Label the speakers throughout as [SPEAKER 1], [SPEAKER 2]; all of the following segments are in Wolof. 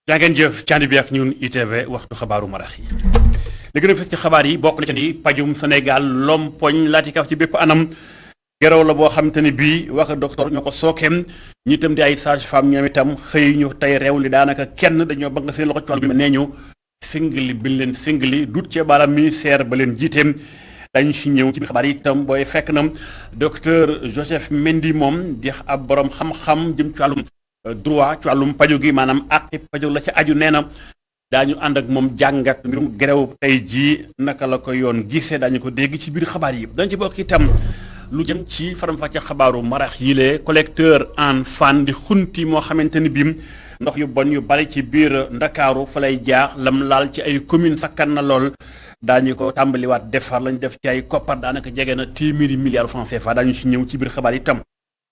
[SPEAKER 1] yaa ngeen jëf candi bi ak ñun ITV waxtu xabaaru marax yi li gën a fës ci xabaar yi bokk na ci ni pajum Sénégal lompoñ laati kaf ci bépp anam geraw la boo xamante ni bii wax docteur ñoo ko sookeem ñi itam di ay sage-femme ñoom itam xëy ñu tey réew li daanaka kenn dañoo bëgg seen loxo ci wàllu bi nee ñu singli bi leen singli dut cee baaraam ministère ba leen jiiteem dañu si ñëw ci biir xabaar yi itam booy fekk na docteur Joseph Mendy moom di ab borom xam-xam jëm ci wàllum droit ci wàllum paju gi maanaam àqi paju la ci aju nee na daañu ànd ak moom jàngat mbirum gerew tey jii naka la ko yoon gisee daañu ko dégg ci biir xabaar yi dañ ci bokk itam lu jëm ci faram-fàcce xabaaru marax yi lee collecteur en fan di xunti moo xamante ni bii ndox yu bon yu bari ci biir ndakaaru fa lay jaax lam laal ci ay commune sakkan na lool daañu ko tàmbaliwaat defar lañ def ci ay koppar daanaka jege na téeméeri milliards francs CFA daañu si ñëw ci biir xabaar yi itam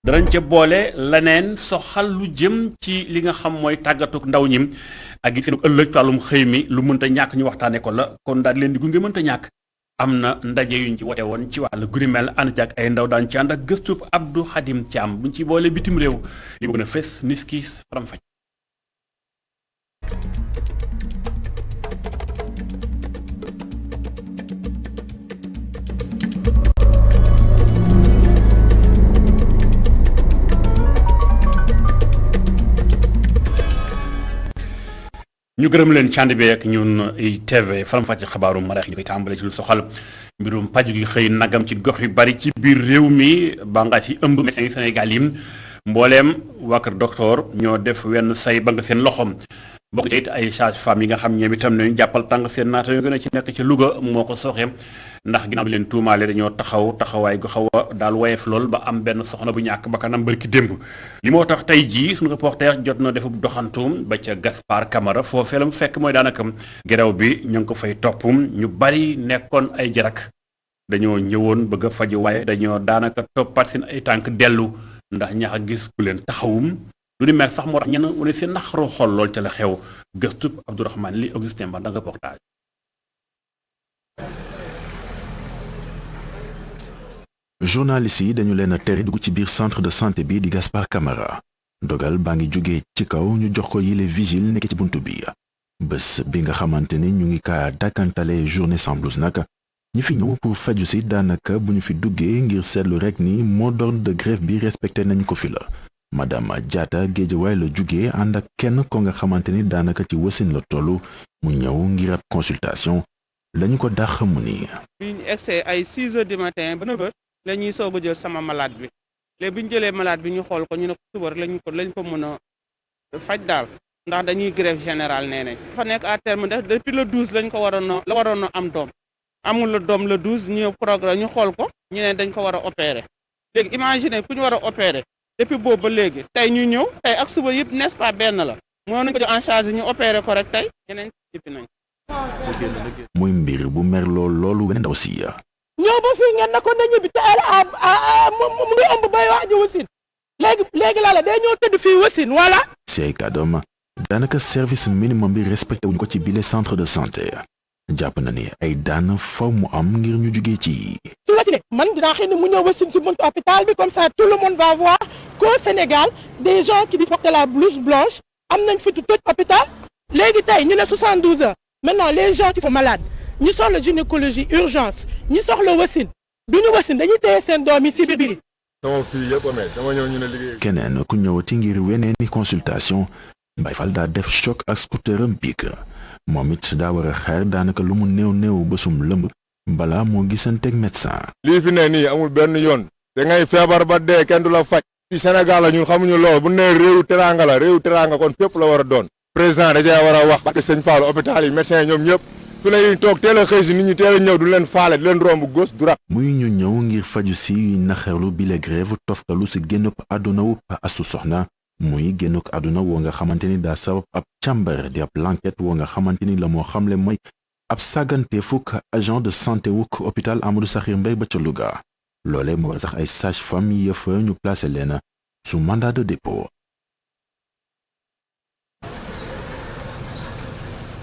[SPEAKER 1] danañ ca boole leneen soxal lu jëm ci li nga xam mooy tàggatuk ndaw ñi ak it seen ëllëg wàllum xëy mi lu mënta ñàkk ñu waxtaane ko la kon daal leen di gunge mënta ñàkk am na ndaje yuñ ci wote woon ci wàllu gurimel ànd ci ak ay ndaw daan ci ànd ak gëstub Abdou Khadim Thiam buñ ci boole bitim réew li bëgg na fes niskis faram faj ñu gërëm leen cànd bi ak ñun ITV faram-fàcce xabaaru marax ñu koy tàmbale ci lu soxal mbirum paju gi xëy nagam ci gox yu bari ci biir réew mi bànqaas yi ëmb médecins yi Sénégal yi mbooleem waa kër docteur ñoo def wenn say ba nga seen loxom bokk ci it ay sage-femme yi nga xam ñoom itam nañu jàppal tàng seen naata yu gën a ci nekk ci Louga moo ko sooxee ndax ginnaaw bi leen tuumaale dañoo taxawaay gu xaw a daal woyef lool ba am benn soxna bu ñàkk ba kanam bërki démb li moo tax tey jii suñu reporter jot na defub doxantum ba ca Gaspard Camara foofee la mu fekk mooy daanaka gerew bi ñu ngi ko fay topp ñu bari nekkoon ay jarak dañoo ñëwoon bëgg a faju waaye dañoo daanaka toppaat seen ay tànk dellu ndax ñax a gis ku leen taxawum lu ni mel sax moo tax ñenn wane seen naxaroo xol lool ca la xew gëstub Abdourahmane li Augustin Ba da nga reportage
[SPEAKER 2] journalistes yi dañu leen a tere dugg ci biir centre de santé bi di Gaspard Camara dogal baa ngi jógee ci kaw ñu jox ko yile vigile nekk ci buntu bi bés bi nga xamante ni ñu ngi kaa dàkkantale journée sans blouse nag ñi fi ñëw pour faju si daanaka bu ñu fi duggee ngir seetlu rek ni mot d'ordre de grève bi respecté nañ ko fi la madame Diatta Géejawaay la jugee ànd ak kenn ko nga xamante ni daanaka ci wasin la tollu mu ñëw ngir ab consultation lañu ko dàq mu ni
[SPEAKER 3] bi ñu egsee ay 6 heures du matin ba 9 heures la ñuy soog a jël sama malade bi léegi bi ñu jëlee malade bi ñu xool ko ñu ne ko suba rek lañ ko mën a faj daal ndax dañuy grève générale nee nañ fa nekk à terme depuis le 12 lañ ko waroon a am doom amul la doom le 12 ñu programme ñu xool ko ñu ne dañ ko war a opérer léegi imaginer ku ñu war a opérer depuis boobu ba léegi tey ñu ñëw tey ak suba yëpp n'est-ce pas benn la moo nañ ko jox en charge ñu opérer ko rek tey ñeneen jippi nañ
[SPEAKER 2] muy mbir bu mer loolu weneen ndaw si
[SPEAKER 4] ñoo ba fii ngeen ne ko na ñibbi te mu ngi ëmb bay waaj wasin léegi la day ñoo tëdd fii wasin voilà
[SPEAKER 2] si ay kàddoom daanaka service minimum bi respecté wuñ ko ci bile centre de santé jàpp na ni ay daan faw mu am ngir ñu jugee ci
[SPEAKER 4] wasine man dinaa xëy ni mu ñëw wasin si buntu hôpital bi comme ça tout le monde va voir qu'au Sénégal des gens qui disent porter la blouse blanche am nañ fi tëj hôpital léegi tey ñu ne 72 heures maintenant les gens qui sont malades ñi soxla gynécologie urgence ñi soxla wasin duñu wasin dañuy téye seen doom yi si biir
[SPEAKER 5] sama fii yëpp amee dama ñëw ñu ne liggéey
[SPEAKER 2] keneen ku ñëwati ngir weneeni consultation Baye Fall daa def choc ak scooteram pique moom it daa war a xaar daanaka lu mu néew bésum lëmb balaa moo gisanteeg médecin
[SPEAKER 5] lii fi ne nii amul benn yoon da ngay feebar ba dee kenn du la faj ci Sénégal la ñun xamuñu lool bu ne réewu teranga la réewu teranga kon fépp la war a doon président da cee war a wax parce que sëñ Fall hôpital yi médecin yi ñoom ñëpp fi la ñuy toog teel a xëy si nit ñi teel a ñëw du leen faale du leen romb gos du rak
[SPEAKER 2] muy ñu ñëw ngir faju si naxarlu bile grève toftalu si génnub àdduna wu Astu Soxna muy génnuk àdduna woo nga xamante ni daa sabab ab càmbar di ab l'enquête woo nga xamante ni la moo xamle mooy ab sàggante fukk agent de santé wuk hôpital Amadou Sakhir Mbaye ba ca Louga loole moo war sax ay sage-femme yi yëfa ñu placé leen sous mandat de dépôt.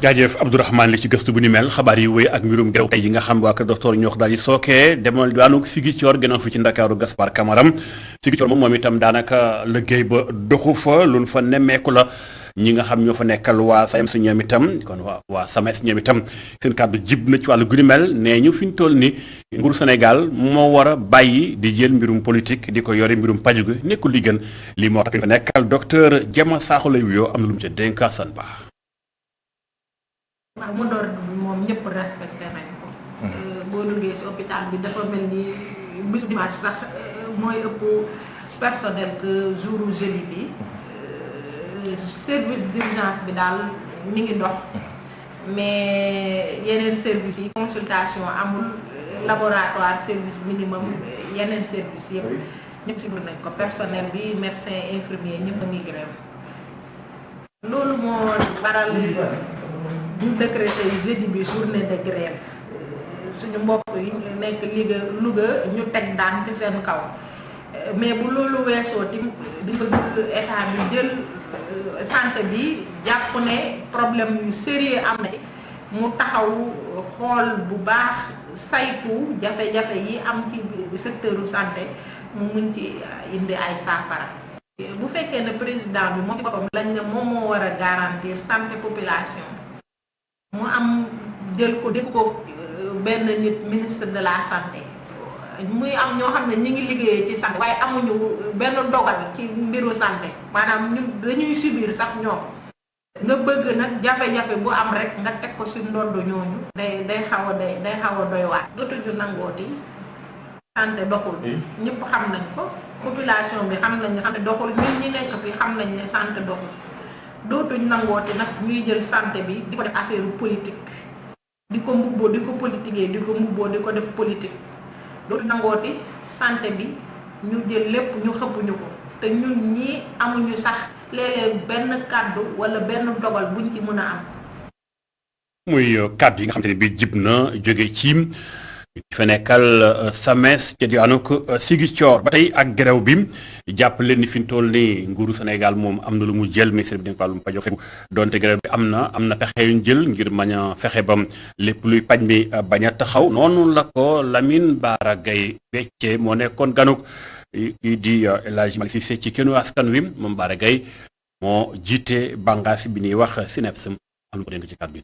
[SPEAKER 1] jaajëf Abdourahmane li ci gëstu bu ni mel xabaar yi wéy ak mbirum gerew tey yi nga xam waa kër docteur ñoo ko daal di sookee demal daanu Ziguinchor gënoon fi ci Ndakaaru Gaspard Camara Ziguinchor moom itam daanaka liggéey ba doxu fa lu fa nemmeeku la ñi nga xam ñoo fa nekkal waa SAEMS ñoom itam kon waa SAMES ñoom itam seen kàddu jib na ci wàllu gu ni mel nee ñu fi ñu toll ni nguuru Sénégal moo war a bàyyi di jël mbirum politique di ko yore mbirum paju gi nekkul li gën lii moo tax fa nekkal docteur Diema Sakho lay wuyoo am na lu mu ca dénk Assane Ba.
[SPEAKER 6] waaw mu door bi moom ñëpp respecté nañ ko. boo duggee si hôpital bi dafa mel ni bisu dimanche sax mooy ëpp personnel que jouru jeudi bi. service d'urgence bi daal mi ngi dox mais yeneen service yi consultation amul laboratoire service minimum yeneen service yëpp ñëpp si nañ ko personnel bi médecin infirmier ñëpp a ngi grève loolu moo waral ñu décrété jeudi bi journée de grève suñu mbokk yi nekk Louga ñu teg daan ci seen kaw mais bu loolu weesoo tim di bëgg état bi jël santé bi jàpp ne problème yu sérieux am na ci mu taxaw xool bu baax saytu jafe-jafe yi am ci secteur santé mu mun ci indi ay saafara. bu fekkee ne président bi moom ci boppam lañ ne moom moo war a garantir santé population mu am jël ko dégg ko benn nit ministre de la santé muy am ñoo xam ne ñi ngi liggéeyee ci santé waaye amuñu benn dogal ci mbiru santé maanaam ñu dañuy subir sax ñoom nga bëgg nag jafe-jafe bu am rek nga teg ko si ndodd ñooñu day xaw a doy waat dootuñu nangooti santé doxul ñëpp xam nañ ko population bi xam nañ ne santé doxul ñun ñi nekk fi xam nañ ne santé doxul dootuñ nangooti nag ñuy jël santé bi di ko def affaire politique di ko mbubboo di ko politiquer di ko mbubboo di ko def politique dootuñ nangooti santé bi ñu jël lépp ñu xëppuñu ko te ñun ñii amuñu sax léeg-léeg benn kàddu wala benn dogal buñ ci mën a am.
[SPEAKER 1] muy kàddu yi nga xamante ne bii jib na jóge ci fa nekkal SAMES ca diwaanu Ziguinchor ba tey ak grève bi jàpp leen ni fi mu toll nii nguuru Sénégal moom am na lu mu jël ministre bi dañ ko wàllum paj donte grève bi am na pexe yu ñu jël ngir mën a fexe ba lépp luy paj mi bañ a taxaw noonu la ko Lamine Bara Gaye Becce moo nekkoon ganuk di El Hadji Malick Cissé ci Kenu Askan Wi moom Bara Gaye moo jiite bànqaas bi ñuy wax SNEIPS am lu ko dénk ci kàddu bi.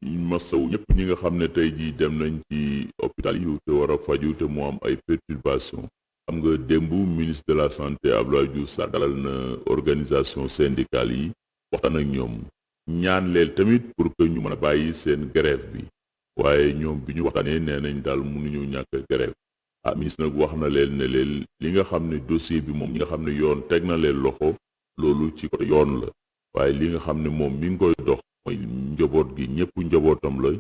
[SPEAKER 7] masaw ñëpp ñi nga xam ne tey jii dem nañ ci hôpital yi te war a faju te mu am ay perturbation xam nga démb ministre de la santé Abdoulaye Diouf Sarr dalal na organisation syndicale yi waxtaan ak ñoom ñaan leen tamit pour que ñu mën a bàyyi seen grève bi waaye ñoom bi ñu waxtaanee nee nañ daal mënuñu ñàkk grève ministre nag wax na leen ne leen li nga xam ne dossier bi moom ñi nga xam ne yoon teg na leen loxo loolu ci côté yoon la waaye li nga xam ne moom mi ngi koy dox mooy njaboot gi ñëpp njabootam la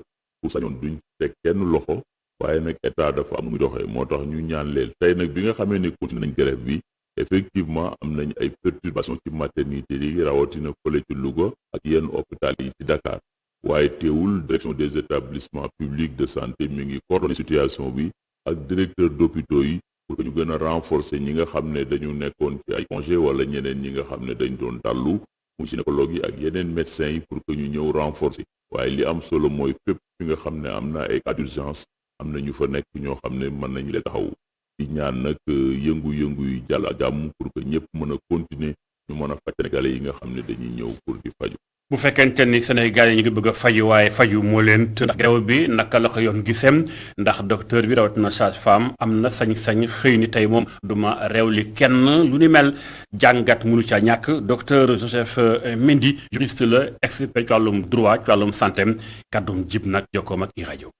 [SPEAKER 7] bu sañoon duñ teg kenn loxo waaye nag état dafa am nu muy doxee moo tax ñu ñaan leen tey nag bi nga xamee ne continué nañ grève bi effectivement am nañ ay perturbation ci maternité yi rawatina fële ci Louga ak yenn hôpital yi ci Dakar waaye teewul direction des établissements publics de santé mi ngi coordonné situation bi ak directeur d'hôpitaux yi pour que ñu gën a renforcer ñi nga xam ne dañu nekkoon ci ay congé wala ñeneen ñi nga xam ne dañ doon dallu mu gynécologue yi ak yeneen médecins yi pour que ñu ñëw renforcer waaye li am solo mooy fépp fi nga xam ne am na ay cas d'urgence am na ñu fa nekk ñoo xam ne mën nañu leen taxaw di ñaan nag yëngu-yëngu yi jàll ak jàmm pour que ñëpp mën a continuer ñu mën a faj Sénégalais yi nga xam ne dañuy ñëw pour di faju
[SPEAKER 1] bu fekkente ni Sénégal yi ñu ngi bëgg a faju waaye faju moo leen të ndax grève bi naka la ko yoon gisem ndax docteur bi rawatina sage-femme am na sañ-sañ xëy ni tey moom duma réew li kenn lu ni mel jàngat mënu ca ñàkk docteur Joseph Mendy juriste la expert ci wàllum droit ci wàllum santé kàddum jib nag jokkoom ak i rajo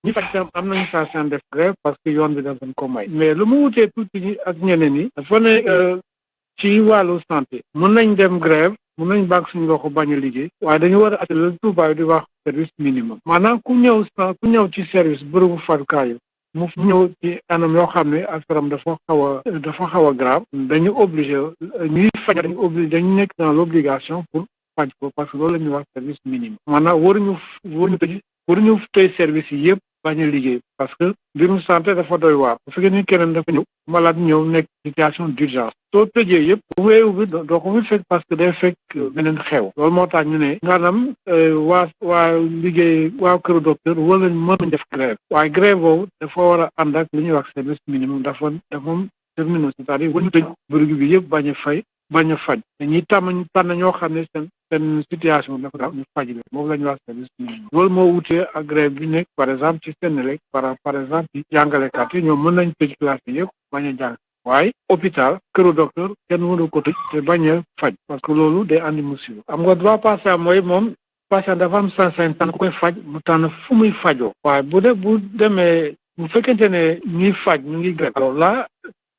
[SPEAKER 8] ñi faj tam am nañu chance def grève parce que yoon bi dafa ko may mais lu mu wutee tuuti ñi ak ñeneen ñi dafa ne ci wàllu santé mën nañ dem grève mën nañ bàgg suñu loxo bañ a liggéey waaye dañu war a attelé tubaab di wax service minimum maanaam ku ñëw ci service bërëbu fajukaayu mu ñëw ci anam yoo xam ne affaire dafa xaw a grave dañu obligé ñuy faj dañu nekk dans l'obligation pour faj ko parce que loolu la ñuy wax service minimum maanaam waruñu tëj service yi yëpp bañ a liggéey parce que mbirum santé dafa doy waar bu fekkee ni keneen dafa ñëw malade ñëw nekk situation d'urgence soo tëjee yëpp bu weewu bi doo ko fi fekk parce que day fekk beneen xew loolu moo tax ñu ne maanaam waa liggéey waa këru docteur wala mën nañ def grève waaye grève boobu dafa war a ànd ak li ñuy wax service minimum dafa moom terminal c'est-à-dire wañu tëj bërëb bi yëpp bañ a fay bañ a faj dañuy tànn ñoo xam ne seen situation dafa daal ñu faj leen moom la ñuy wax service minimum loolu moo wutee ak grève bi nekk par exemple ci Senelec par exemple ci jàngalekat yi ñoom mën nañ tëj classe yi yëpp bañ a jàng waaye hôpital këru docteur kenn mënu ko tëj te bañ a faj parce que loolu day andi musiba am nga droit patient mooy moom patient dafa am sañ-sañ tànn ku koy faj mu tànn fu muy fajoo waaye bu demee bu fekkente ne ñuy faj ñu ngi grève alors là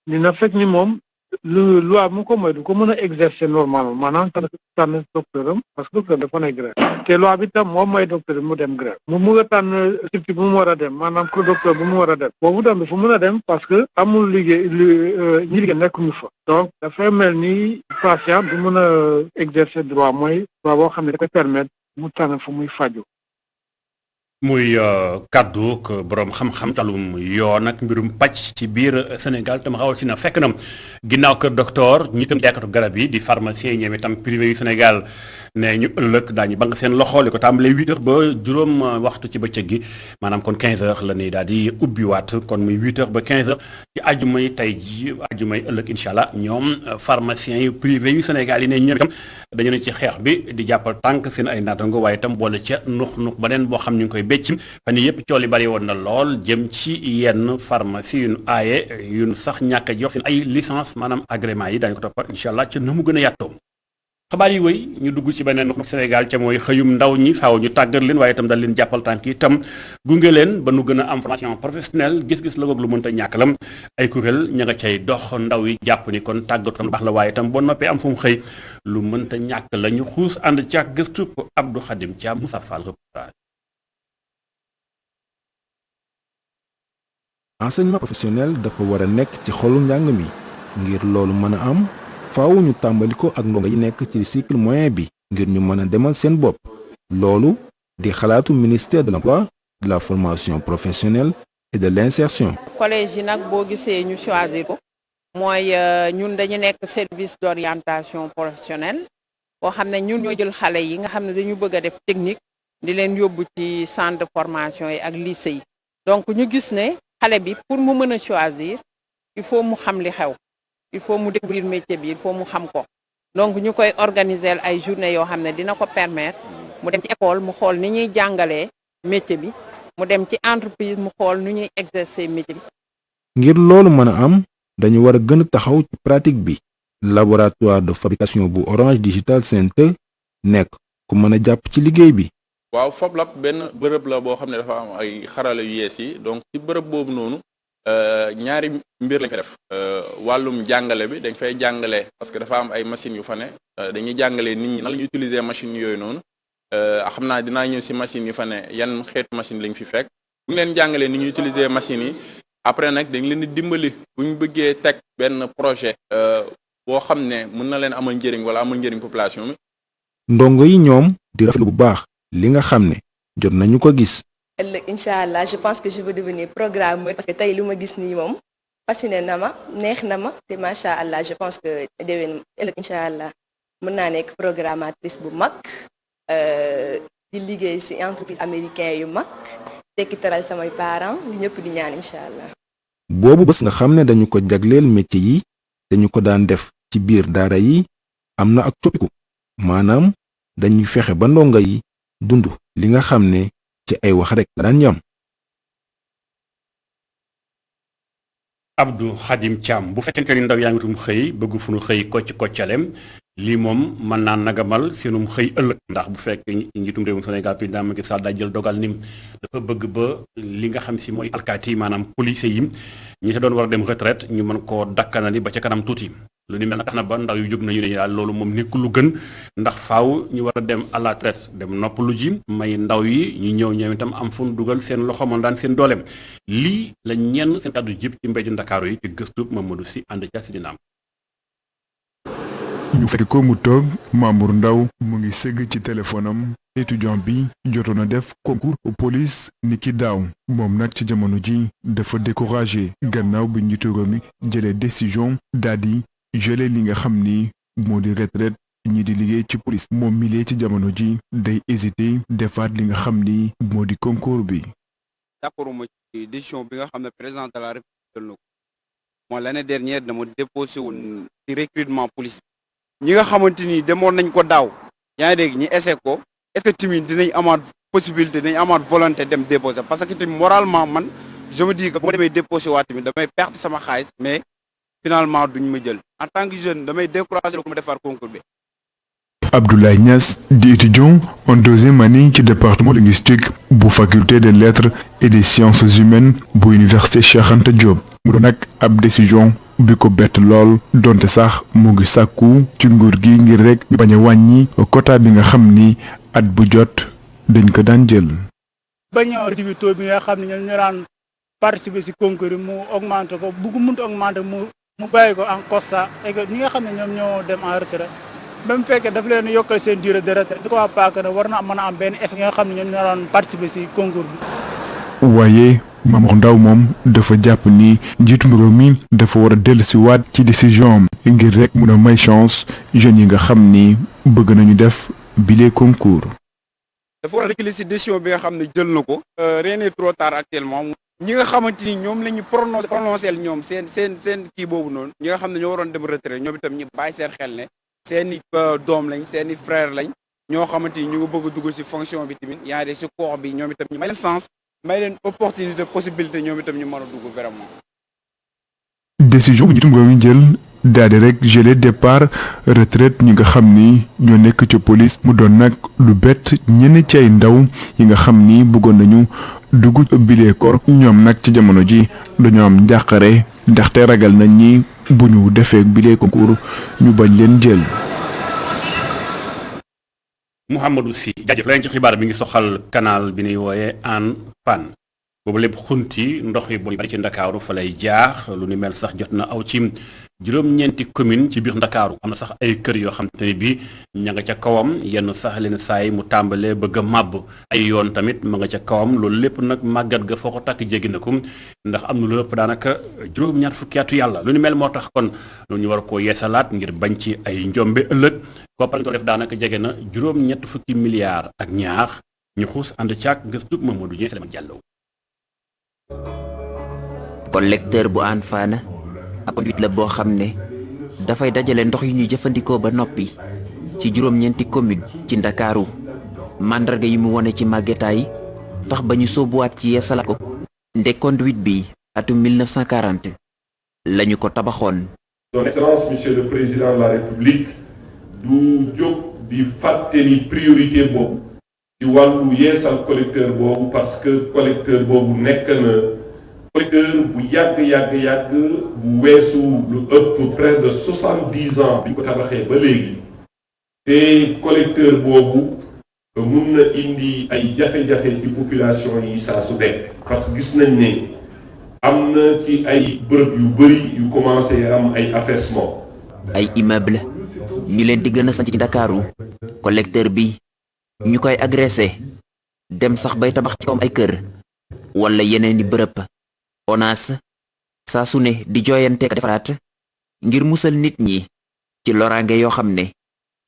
[SPEAKER 8] dina fekk ni moom lu loi mu ko mooy du ko mën a exercer normalement maanaam tànn docteur am parce que docteur dafa ne grève te loi bi tam moom mooy docteur mu dem grève mu mun a tànn sirti bu mu war a dem maanaam que docteur bu mu war a dem boobu tam dafa mën a dem parce que amul liggéey ñi liggéey nekkuñu fa donc dafay mel ni patient du mën a exercer droit mooy droit boo xam ne da koy permettre mu tànn fu muy faju
[SPEAKER 1] muy kaddu ko borom xam-xam talum yoon ak mbirum pàcc ci biir Sénégal tam rawatina fekk na ginnaaw kër docteur ñi tam jaaykatu garab yi di pharmacien ñoom itam privé yu Sénégal ne ñu ëllëg daañu bank seen loxo li ko tàmbalee 8h ba juróom waxtu ci bëccëg gi maanaam kon 15h la ni daal di ubbiwaat kon muy 8h ba 15h ci àjjumay tey ji àjjumay ëllëg incha allah ñoom pharmacien yu privé yu Sénégal yi ne ñoom itam dañu ne ci xeex bi di jàppal tànk seen ay naatango waaye itam boole ca nux beneen boo xam ñu ngi koy bécc fan yii yëpp cool yi bari woon na lool jëm ci yenn pharmacie yu nu aaye yu nu sax ñàkk a jox seen ay licence maanaam agrément yi daañu ko toppal incha allah ca na mu gën a yàttoo xabaar yi wëy ñu dugg ci beneen ndox Sénégal ca mooy xëyum ndaw ñi faaw ñu tàggat leen waaye itam dal leen jàppal tànk itam gunge leen ba nu gën a am formation professionnelle gis-gis la goog lu mënta ñàkk lam ay kuréel ña nga cay dox ndaw yi jàpp ni kon tàggatu tam baax la waaye itam boo noppee am fu mu xëy lu mënta ñàkk la ñu xuus ànd ci ak gëstu ko Abdou Khadim Thiam Moussa Fall reportage.
[SPEAKER 9] enseignement professionnel dafa war a nekk ci xolu njàng mi ngir loolu mën a am faaw ñu tàmbali ko ak ndongo yi nekk ci cycle moyen bi ngir ñu mën a demal seen bopp loolu di xalaatu ministère de l'emploi de la formation professionnelle et de l'insertion.
[SPEAKER 10] collège yi nag boo gisee ñu choisir ko mooy ñun dañu nekk service d'orientation professionnelle boo xam ne ñun ñoo jël xale yi nga xam ne dañu bëgg a def technique di leen yóbbu ci centre de formation yi ak lycée yi donc ñu gis ne xale bi pour mu mën a choisir il faut mu xam li xew il faut mu découvrir métier bi il faut mu xam ko donc ñu koy organiser ay journée yoo xam ne dina ko permettre mu dem ci école mu xool ni ñuy jàngalee métier bi mu dem ci entreprise mu xool nu ñuy exercer métier bi.
[SPEAKER 9] ngir loolu mën a am dañu war a gën a taxaw ci pratique bi laboratoire de fabrication bu Orange Digital Center nekk ku mën a jàpp ci liggéey bi.
[SPEAKER 11] waaw FabLab benn bërëb la boo xam ne dafa am ay xarala yu yees yi donc ci bërëb boobu noonu ñaari mbir lañ fa def wàllum jàngale bi dañ fay jàngale parce que dafa am ay machines yu fa ne dañuy jàngale nit ñi nan la ñuy utiliser machines yooyu noonu xam naa dinaa ñëw si machines yu fa ne yan xeetu machine lañ fi fekk bu ñu leen jàngalee ni ñuy utiliser machines yi après nag dañ leen di dimbali bu ñu bëggee teg benn projet boo xam ne mën na leen amal njëriñ wala amal njëriñ population bi.
[SPEAKER 9] ndongo yi ñoom di rafetlu bu baax li nga xam ne jot nañu ko gis.
[SPEAKER 12] ëllëg incha allah je pense que je veux devenir programmeur parce que tey lu ma gis nii moom fasciné na ma neex na ma te macha allah je pense que déwén ëllëg incha allah mën naa nekk programmatrice bu mag di liggéey ci entreprise américain yu mag tekki teral samay parents li ñëpp di ñaan incha allah.
[SPEAKER 9] boobu bés nga xam ne dañu ko jagleel métier yi dañu ko daan def ci biir daara yi am na ak coppiku maanaam dañuy fexe ba ndongo yi dund li nga xam ne ci ay wax rek la daan yam.
[SPEAKER 1] Abdou Khadim Thiam bu fekkente ni ndaw yaa ngi wutum xëy bëgg fu nu xëy koccalem lii moom mën naa nagamal seenum xëy ëllëg ndax bu fekkee njiitum réewum Sénégal président Macky Sall daa jël dogal ni dafa bëgg ba li nga xam si mooy alkaati yi maanaam policiers yi ñi sa doon war a dem retraite ñu mën koo dakkanali ba ca kanam tuuti lu ni mel na tax na ba ndaw yu jóg nañu ne daal loolu moom nekkul lu gën ndax faaw ñu war a dem à la retraite dem noppalu ji may ndaw yi ñu ñëw ñoom itam am fu mu dugal seen loxo man daan seen dooleem lii la ñenn seen kàddu jib ci mbéju Ndakaaru yi ci gëstu Mamadou Sy ànd ca si dinaam.
[SPEAKER 13] ñu fekk ko mu toog Mamour Ndaw mu ngi sëgg ci téléphone am étudiant bi jotoon a def concours police ni ki daaw moom nag ci jamono ji dafa découragé gannaaw bi njiitu réew mi jëlee décision daal di gelé li nga xam ni moo di retraite ñi di liggéey ci police moom milee ci jamono ji day hésité defaat li nga xam ni moo di concours bi.
[SPEAKER 14] d'accord ma ci décision bi nga xam ne président de la République jël na ko moi l'année dernière dama déposé woon ci recrutement police ñi nga xamante ni demoon nañ ko daaw yaa ngi dégg ñi essayé ko est-ce que tamit dinañ amaat possibilité dinañ amaat volonté dem déposer parce que tamit moralement man je me dis que bu ma demee déposer waat tamit damay perte sama xaalis mais finalement duñ ma jël en tant que jeune damay décourager ko ma defar concours bi.
[SPEAKER 13] Abdoulaye Niass di étudiant en deuxième année ci département linguistique bu faculté des lettres et des sciences humaines bu université Cheikh Anta Diop mu doon nag ab décision bi ko bett lool donte sax mu ngi sàkku ci nguur gi ngir rek bañ a wàññi quota bi nga xam ni at bu jot dañ ko daan jël.
[SPEAKER 15] bañ a activité bi nga xam ne ñoom ñu daan participer ci concours yi mu augmenté ko bu ko mënut augmenté mu bàyyi ko en constat et que ñi nga xam ne ñoom ñoo dem en retraite même fekkee daf leen yokkal seen durée de retraite je crois pas que ne war na mën a am benn effet nga xam ne ñoom ñoo daan participer ci concours bi.
[SPEAKER 13] waaye Mamour Ndao moom dafa jàpp ni njiitu réew mi dafa war a dellusiwaat ci décision am ngir rek mun a may chance jeunes yi nga xam ni bëgg nañu def bile concours.
[SPEAKER 14] dafa war a reculer ci décision bi nga xam ne jël na ko. rien n'est trop tard actuellement. ñi nga xamante ni ñoom la ñu prononcé ñoom seen kii boobu noonu ñi nga xam ne ñoo waroon dem retraite ñoom itam ñu bàyyi seen xel ne seeni doom lañ seeni frère lañ ñoo xamante ni ñu ngi bëgg a dugg ci fonction bi tamit yaa ngi ci corps bi ñoom itam ñu may leen sens may leen opportunité possibilité ñoom itam ñu mën a dugg vraiment.
[SPEAKER 13] décision bu njiitum réew mi jël daal di rek gelé départ retraite ñi nga xam ni ñoo nekk ci police mu doon nag lu bett ñenn ci ay ndaw yi nga xam ni bëggoon nañu dugg bile koor ñoom nag ci jamono ji dañoo am njàqare ndaxte ragal nañ ni bu ñu defee bile concours ñu bañ leen jël.
[SPEAKER 1] Mouhamadou Sy jaajëf leen ci xibaar bi ngi soxal canal bi ñuy wooyee Hann Fann boobu lépp xunti ndox yi bari ci ndakaaru fa lay jaax lu ni mel sax jot na aw ci juróom-ñeenti commune ci biir ndakaaru am na sax ay kër yoo xam te ne bii ña nga ca kawam yenn sax leen saay mu tàmbalee bëgg a màbb ay yoon tamit ma nga ca kawam loolu lépp nag màggat ga foo ko takk jéggi na ko ndax am na lu ëpp daanaka juróom-ñaar fukki atu yàlla lu ni mel moo tax kon lu ñu war koo yeesalaat ngir bañ ci ay njombe ëllëg koppar def daanaka jege na juróom-ñett fukki milliards ak ñaar ñu xuus ànd caag gëstu Mamadou Dieng Souleymane Diallo.
[SPEAKER 16] collecteur bu Hann Fann ab conduite la boo xam ne dafay dajale ndox yu ñuy jëfandikoo ba noppi ci juróom-ñeenti commune ci ndakaaru màndarga yi mu wone ci màggetaay tax ba ñu sóobuwaat ci yeesalaat ko nde conduite bi atum 1940 lañu ko tabaxoon.
[SPEAKER 17] Son Excellence monsieur le président de la République du jóg di fàttali priorité boobu ci wàllu yeesal collecteur boobu parce que collecteur boobu nekk na collecteur bu yàgg bu weesu lu ëpp près de 70 ans bi ñu ko tabaxee ba léegi te collecteur boobu mun na indi ay jafe-jafe ci population yi saa su nekk parce que gis nañ ne am na ci ay bërëb yu bëri yu commencé am ay affaissement
[SPEAKER 16] ay immeuble ñu leen di gën a sant ci ndakaaru collecteur bi ñu koy agressé dem sax bay tabax ci kawam ay kër wala yeneen i bërëb ONAS saa su ne di jooyanteek defaraat ngir musal nit ñi ci loraange yoo xam ne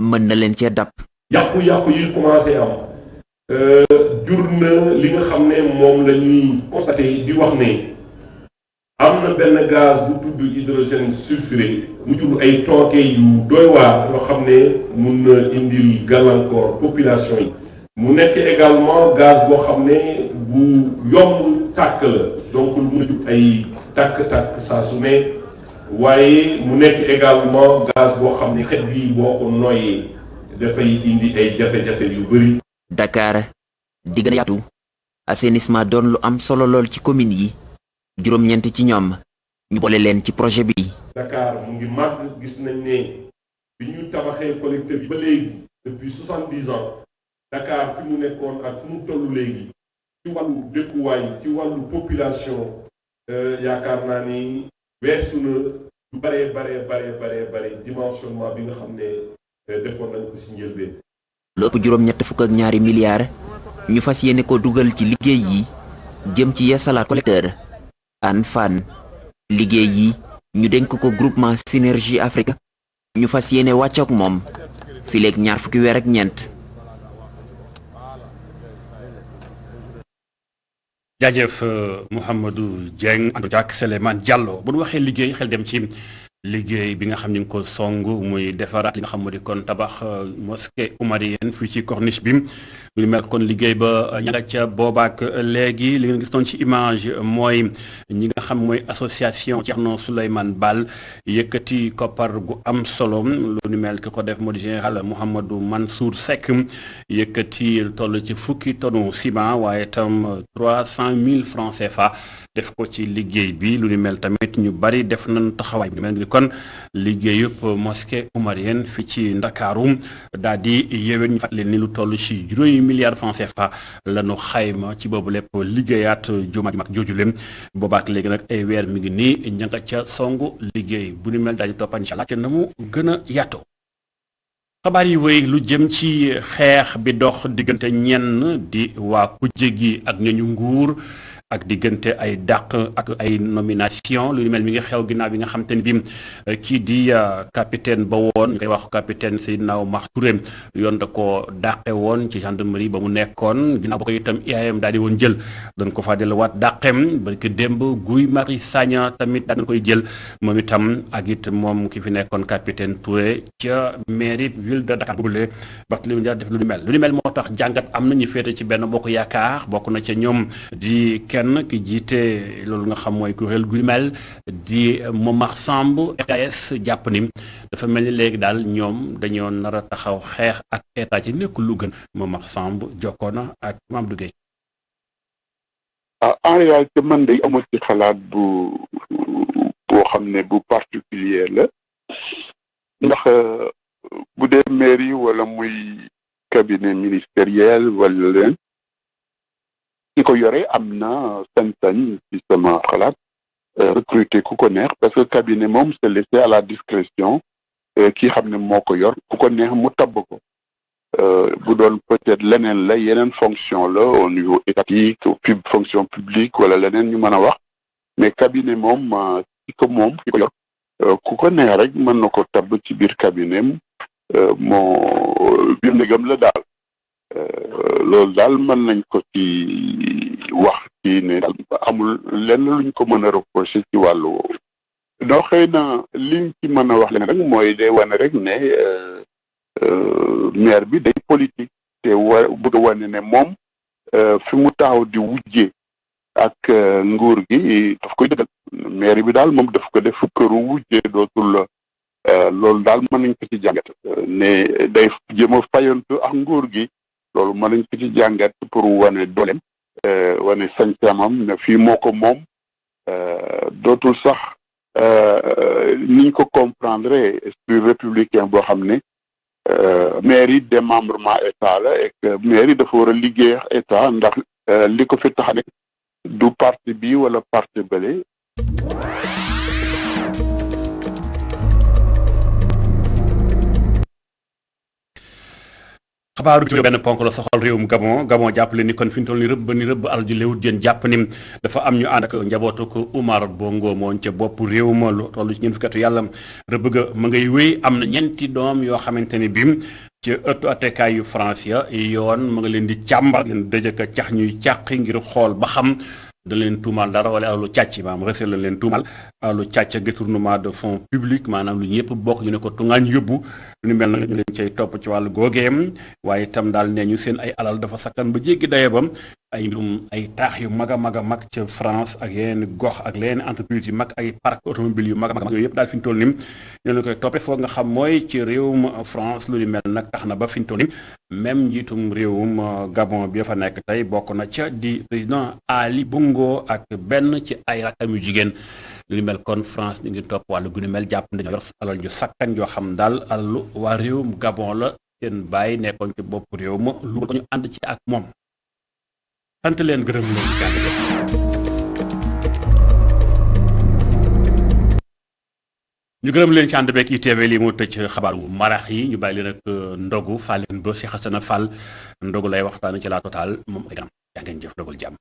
[SPEAKER 16] mën na leen cee dab.
[SPEAKER 17] yàqu-yàqu yi commencé am jur na li nga xam ne moom la ñuy constaté di wax ne am na benn gaz bu tudd hydrogène sulfuré mu jur ay tooke yu doy waar yoo xam ne mun na indil gàllankoor population yi mu nekk également gaz boo xam ne bu yomb tàkk la donc lu mun a jur ay tàkk-tàkk saa su ne waaye mu nekk également gaz boo xam ne xet bi boo ko noyyee dafay indi ay jafe-jafe yu bëri.
[SPEAKER 16] Dakar di gën a yaatu assainissement doon lu am solo lool ci commune yi juróom-ñeent ci ñoom ñu boole leen ci projet bi.
[SPEAKER 17] Dakar mu ngi màgg gis nañ ne bi ñu tabaxee collecteur bi ba léegi depuis 70 ans Dakar fi mu nekkoon ak fu mu toll léegi ci wàllu dëkkuwaay ci wàllu population yaakaar naa ni weesu na lu bare dimensionnement bi nga xam ne defoon nañ ko ci njëlbeen.
[SPEAKER 16] lu ëpp juróom-ñett fukk ak ñaari milliards ñu fas yéene ko dugal ci liggéey yi jëm ci yeesalaat collecteur Hann Fann liggéey yi ñu dénk ko groupement Synergie Afrique ñu fas yéene wàcc ak moom fileeg ñaar fukki weer ak ñeent.
[SPEAKER 1] jaajëf Mouhamadou Dieng ànd ak Souleymane Diallo bu ñu waxee liggéey xel dem ci liggéey bi nga xam ni nga ko song muy defaraat li nga xam moo di kon tabax mosquée omarienne fii ci corniche bi lu mel kon liggéey ba ña nga ca boobaak léegi li ngeen gis noonu ci image mooy ñi nga xam mooy association Thierno Souleymane Baal yëkkati koppar gu am solo lu ni mel ki ko def moo di général Mouhamadou Mansour Seck yëkkati toll ci fukki tonu ciment waaye itam 300 000 francs CFA def ko ci liggéey bi lu ni mel tamit ñu bari def nañu taxawaay bi mel ni kon liggéeyub mosquée omarienne fii ci Ndakaaru daal di yéwén ñu fàttali ni lu toll ci juróomi milliards francs CFA la ñu xayma ci boobu lépp liggéeyaat jumaa ju mag joojule boobaak léegi nag ay weer mi ngi nii ña nga ca songu liggéey bu ni mel daal di toppan incha allah te na mu gën a yaatoo. xabaar yi wéy lu jëm ci xeex bi dox diggante ñenn di waa kujje gi ak ñañu nguur ak diggante ay dàq ak ay nomination lu mel mi ngi xew ginnaaw bi nga xam te ne bi kii di capitaine ba woon ñu koy wax capitaine Seydina Oumar Touré yoon da ko dàqe woon ci gendarmerie ba mu nekkoon ginnaaw ba ko itam IAM daal di woon jël dañ ko faa delluwaat dàqem barki démb Guy Marius Sagna tamit daan koy jël moom itam ak it moom ki fi nekkoon capitaine Touré ca mairie ville de Dakar boobule Barthélémy Dias def lu ni mel moo tax jàngat am na ñu féete ci benn bokk yaakaar bokk na ca ñoom di kenn ki jiite loolu nga xam mooy kuréel gu mel di Momar Samb RTS jàpp ni dafa mel ni léegi daal ñoom dañoo nar a taxaw xeex ak état ci nekk lu gën Momar Samb jokkoona ak Mamadou Gueye.
[SPEAKER 18] En réalité man day amul ci xalaat boo xam ne bu particulier la ndax bu dee mairie wala muy cabinet ministériel wala leen ki ko yore am na sañ-sañ ci sama xalaat recruter ku ko neex parce que cabinet moom c'est laissé à la discrétion ki xam ne moo ko yor ku ko neex mu tabb ko bu doon peut-être leneen la yeneen fonction la au niveau étatique fonction publique wala leneen ñu mën a wax mais cabinet moom ki ko yor ku ko neex rek mën na ko tabb ci biir cabinet moo biir ndegam la daal loolu daal mën nañ ko ci wax ci ne daal amul lenn luñ ko mën a reprocher ci wàllu woowu donc xëy na liñ ci mën a wax leen rek mooy day wane rek ne maire bi day politique te bëgg a wane ne moom fi mu taxaw di wujje ak nguur gi daf koy dëggal maire bi daal moom daf ko def këru wujje dootul loolu daal mën nañ ko ci jàngat ne day jéem a fayantu ak nguur gi loolu mën nañ ko ci jàngat pour wane dooleem wane sañ-sañam ne fii moo ko moom dootul sax niñ ko comprendre esprit républicain boo xam ne mairie démembrement état la et que mairie dafa war a liggéey ak état ndax li ko fi tax a nekk du parti bi wala parti bële.
[SPEAKER 1] xabaaru ci benn ponk la soxal réewum Gabon jàppale ni kon fi ñu toll ni rëbb alal ji léwut jën jàpp ni dafa am ñu ànd ak njabootu ko Oumar Bongo mooñ ca bopp réew ma lu toll ci ñeent fukki atu yàlla rëbb ga ma ngay wéy am na ñeenti doom yoo xamante ni bi ci ëttu attekaay yu France ya yoon ma nga leen di càmbar leen dëjëka cax ñuy càqi ngir xool ba xam da leen tuumal dara wala alalu càcc maanaam recel lañ leen tuumal alalu càcc ak détournement de fonds publics maanaam lu ñëpp bokk ñu ne ko tungaañ yóbbu lu ñu mel na ñu leen cay topp ci wàllu googeem waaye itam daal nee ñu seen ay alal dafa sakkan ba jéggi daye bam ay mbirum ay taax yu mag a mag a mag ca France ak yeneen gox ak leneen entreprise yu mag ay parc automobile yu mag a mag yooyu yëpp daal fi ñu toll ni ñoo leen koy toppee foog nga xam mooy ci réewum France lu ñu mel nag tax na ba fi ñu toll ni même njiitum réewum Gabon bi fa nekk tey bokk na ca di président Ali Bongo ak benn ci ay rakkam yu jigéen lu ñu mel kon France ñu ngi topp wàllu gu ñu mel jàpp nañu yor alal ju sakkan yoo xam daal alalu waa réewum Gabon la seen bàyyi nekkoon ci bopp réew ma lu ko ñu ànd ci ak moom sant leen gërëm leen ñu gërëm leen ci ànd beeg ITV lii moo tëj xabaaru marax yi ñu bàyyi leen ak ndogu Fallène ba Cheikh Hassana Fall ndogu lay waxtaan ci la Total moom ay ganam yaa ngeen jëf ndogul jàmm